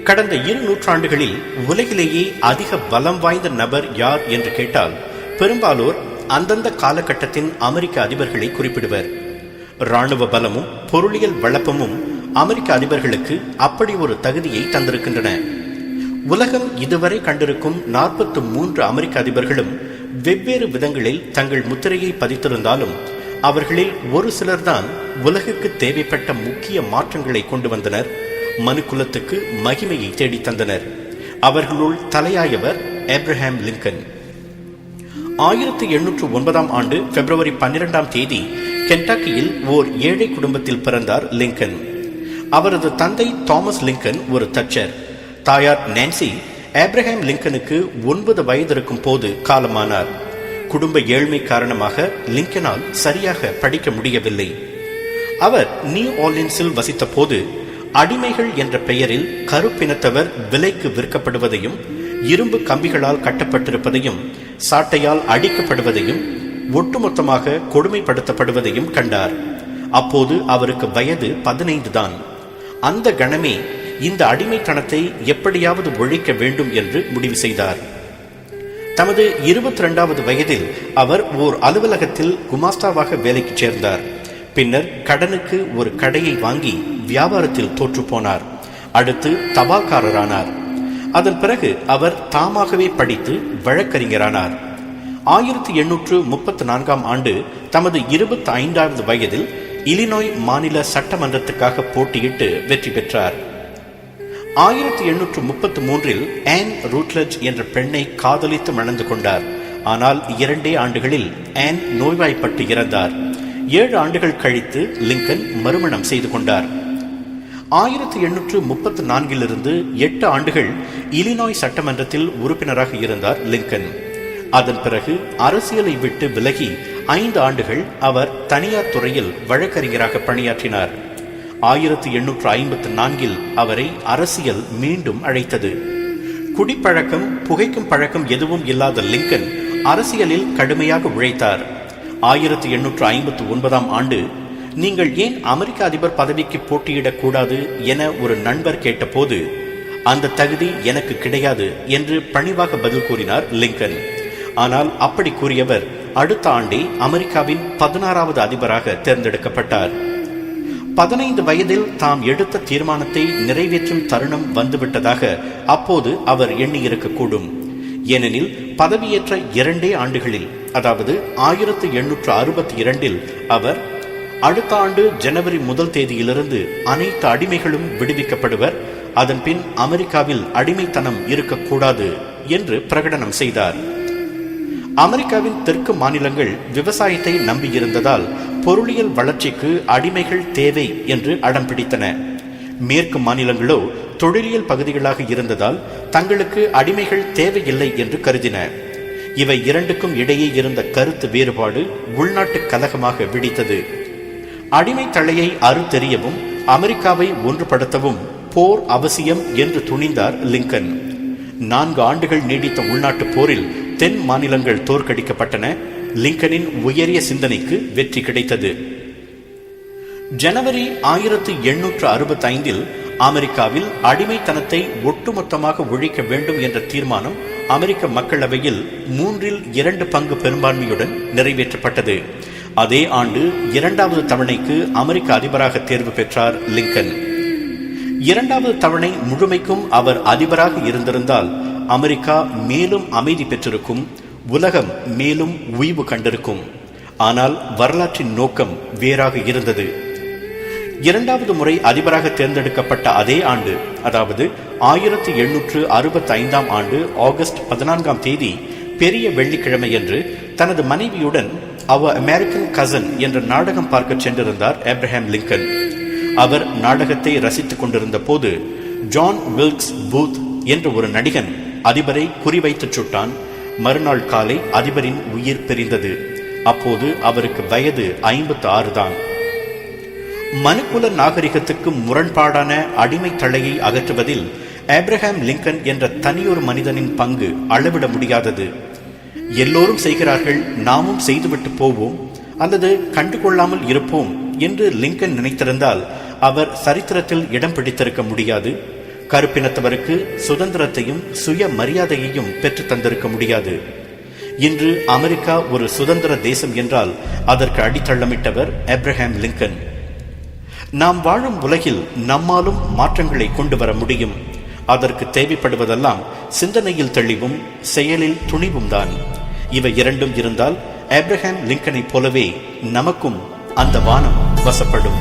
கடந்த 2 நூற்றாண்டுகளில் உலகிலேயே அதிக பலம் வாய்ந்த நபர் யார் என்று கேட்டால் பெரும்பாலோர் அந்தந்த காலகட்டத்தின் அமெரிக்க அதிபர்களை குறிப்பிடுவர். இராணுவ பலமும் பொருளியல் வளப்பமும் அமெரிக்க அதிபர்களுக்கு அப்படி ஒரு தகுதியை தந்திருக்கின்றன. உலகம் இதுவரை கண்டிருக்கும் 43 அமெரிக்க அதிபர்களும் வெவ்வேறு விதங்களில் தங்கள் முத்திரையை பதித்திருந்தாலும் அவர்களில் ஒரு சிலர்தான் உலகுக்கு தேவைப்பட்ட முக்கிய மாற்றங்களை கொண்டு வந்தனர், மனுக்குலத்துக்கு மகிமையை தேடித் தந்தனர். அவர்களுள் தலையாயவர் ஆப்ரஹாம் லிங்கன். 1809 ஆண்டு பிப்ரவரி 12ஆம் தேதி கென்டக்கியில் ஓர் ஏழை குடும்பத்தில் பிறந்தார் லிங்கன். அவரது தந்தை தாமஸ் லிங்கன் ஒரு தச்சர். தாயார் நான்சி ஆப்ரஹாம் லிங்கனுக்கு 9 வயது இருக்கும் போது காலமானார். குடும்ப ஏழ்மை காரணமாக லிங்கனால் சரியாக படிக்க முடியவில்லை. அவர் நியூ ஆர்லின்ஸில் வசித்த போது அடிமைகள் என்ற பெயரில் கருப்பினத்தவர் விலைக்கு விற்கப்படுவதையும், இரும்பு கம்பிகளால் கட்டப்பட்டிருப்பதையும், சாட்டையால் அடிக்கப்படுவதையும், ஒட்டுமொத்தமாக கொடுமைப்படுத்தப்படுவதையும் கண்டார். அப்போது அவருக்கு வயது 15 தான். அந்த கணமே இந்த அடிமைத்தனத்தை எப்படியாவது ஒழிக்க வேண்டும் என்று முடிவு செய்தார். தமது 22வது வயதில் அவர் ஓர் அலுவலகத்தில் குமாஸ்தாவாக வேலைக்கு சேர்ந்தார். பின்னர் கடனுக்கு ஒரு கடையை வாங்கி வியாபாரத்தில் தோற்று போனார். அடுத்து தபால்காரரானார். அதன் பிறகு அவர் தாமாகவே படித்து வழக்கறிஞரானார். 1834ஆம் ஆண்டு தமது 25வது வயதில் இலினாய் மாநில சட்டமன்றத்துக்காக போட்டியிட்டு வெற்றி பெற்றார். 1833இல் ஆன் ரூட்லெட்ஜ் என்ற பெண்ணை காதலித்து மணந்து கொண்டார். ஆனால் 2 ஆண்டுகளில் ஆன் நோய்வாய்ப்பட்டு இறந்தார். 7 ஆண்டுகள் கழித்து லிங்கன் மறுமணம் செய்து கொண்டார். 1834இலிருந்து 8 ஆண்டுகள் இலினாய் சட்டமன்றத்தில் உறுப்பினராக இருந்தார் லிங்கன். அதன் பிறகு அரசியலை விட்டு விலகி 5 ஆண்டுகள் அவர் தனியார் துறையில் வழக்கறிஞராக பணியாற்றினார். 1854இல் அவரை அரசியல் மீண்டும் அழைத்தது. குடிப்பழக்கம், புகைக்கும் பழக்கம் எதுவும் இல்லாத லிங்கன் அரசியலில் கடுமையாக உழைத்தார். 1859ஆம் ஆண்டு நீங்கள் ஏன் அமெரிக்க அதிபர் பதவிக்கு போட்டியிடக்கூடாது என ஒரு நண்பர் கேட்டபோது அந்த தகுதி எனக்கு கிடையாது என்று பணிவாக பதில் கூறினார் லிங்கன். ஆனால் அப்படி கூறியவர் அடுத்த ஆண்டே அமெரிக்காவின் 16வது அதிபராக தேர்ந்தெடுக்கப்பட்டார். 15 வயதில் தாம் எடுத்த தீர்மானத்தை நிறைவேற்றும் தருணம் வந்துவிட்டதாக அப்போது அவர் எண்ணியிருக்கக்கூடும். ஏனெனில் பதவியேற்ற 2 ஆண்டுகளில், அதாவது 1862இல் அவர் அடுத்த ஆண்டு ஜனவரி 1 தேதியிலிருந்து அனைத்து அடிமைகளும் விடுவிக்கப்படுவர், அதன் பின் அமெரிக்காவில் அடிமைத்தனம் இருக்கக்கூடாது என்று பிரகடனம் செய்தார். அமெரிக்காவின் தெற்கு மாநிலங்கள் விவசாயத்தை நம்பியிருந்ததால் பொருளியல் வளர்ச்சிக்கு அடிமைகள் தேவை என்று அடம் பிடித்தன. மேற்கு மாநிலங்களோ தொழிலியல் பகுதிகளாக இருந்ததால் தங்களுக்கு அடிமைகள் தேவையில்லை என்று கருதின. இவை இரண்டுக்கும் இடையே இருந்த கருத்து வேறுபாடு உள்நாட்டு கலகமாக வெடித்தது. அடிமை தலையை அறுத்தெறியவும் அமெரிக்காவை ஒன்றுபடுத்தவும் போர் அவசியம் என்று துணிந்தார் லிங்கன். 4 ஆண்டுகள் நீடித்த உள்நாட்டு போரில் தென் மாநிலங்கள் தோற்கடிக்கப்பட்டன. லிங்கனின் உயரிய சிந்தனைக்கு வெற்றி கிடைத்தது. ஜனவரி 1865இல் அமெரிக்காவில் அடிமைத்தனத்தை ஒட்டுமொத்தமாக ஒழிக்க வேண்டும் என்ற தீர்மானம் அமெரிக்க மக்களவையில் 3/2 பங்கு பெரும்பான்மையுடன் நிறைவேற்றப்பட்டது. அதே ஆண்டு 2வது தவணைக்கு அமெரிக்க அதிபராக தேர்வு பெற்றார் லிங்கன். 2வது தவணை முழுமைக்கும் அவர் அதிபராக இருந்திருந்தால் அமெரிக்கா மேலும் அமைதி பெற்றிருக்கும், உலகம் மேலும் உய்வு கண்டிருக்கும். ஆனால் வரலாற்றின் நோக்கம் வேறாக இருந்தது. 2வது முறை அதிபராக தேர்ந்தெடுக்கப்பட்ட அதே ஆண்டு, அதாவது 1865ஆம் ஆண்டு ஆகஸ்ட் 14ஆம் தேதி பெரிய வெள்ளிக்கிழமையன்று தனது மனைவியுடன் அவர் அமெரிக்கன் கசன் என்ற நாடகம் பார்க்க சென்றிருந்தார் ஆப்ரஹாம் லிங்கன். அவர் நாடகத்தை ரசித்துக் கொண்டிருந்த போது ஜான் வில்க்ஸ் பூத் என்ற ஒரு நடிகன் அதிபரை குறிவைத்து சுட்டான். மறுநாள் காலை அதிபரின் உயிர் பிரிந்தது. அப்போது அவருக்கு வயது 56 தான். மனுக்குல நாகரிகத்துக்கு முரண்பாடான அடிமை தலையை அகற்றுவதில் ஆப்ரஹாம் லிங்கன் என்ற தனியொரு மனிதனின் பங்கு அளவிட முடியாதது. எல்லோரும் செய்கிறார்கள், நாமும் செய்துவிட்டு போவோம் அல்லது கண்டுகொள்ளாமல் இருப்போம் என்று லிங்கன் நினைத்திருந்தால் அவர் சரித்திரத்தில் இடம் பிடித்திருக்க முடியாது. கருப்பினத்தவருக்கு சுதந்திரத்தையும் சுய மரியாதையையும் பெற்று தந்திருக்க முடியாது. இன்று அமெரிக்கா ஒரு சுதந்திர தேசம் என்றால் அதற்கு அடித்தளமிட்டவர் ஆப்ரஹாம் லிங்கன். நாம் வாழும் உலகில் நம்மாலும் மாற்றங்களை கொண்டு வர முடியும். அதற்கு தேவைப்படுவதெல்லாம் சிந்தனையில் தெளிவும் செயலில் துணிவும் தான். இவை இரண்டும் இருந்தால் ஆப்ரஹாம் லிங்கனை போலவே நமக்கும் அந்த வானம் வசப்படும்.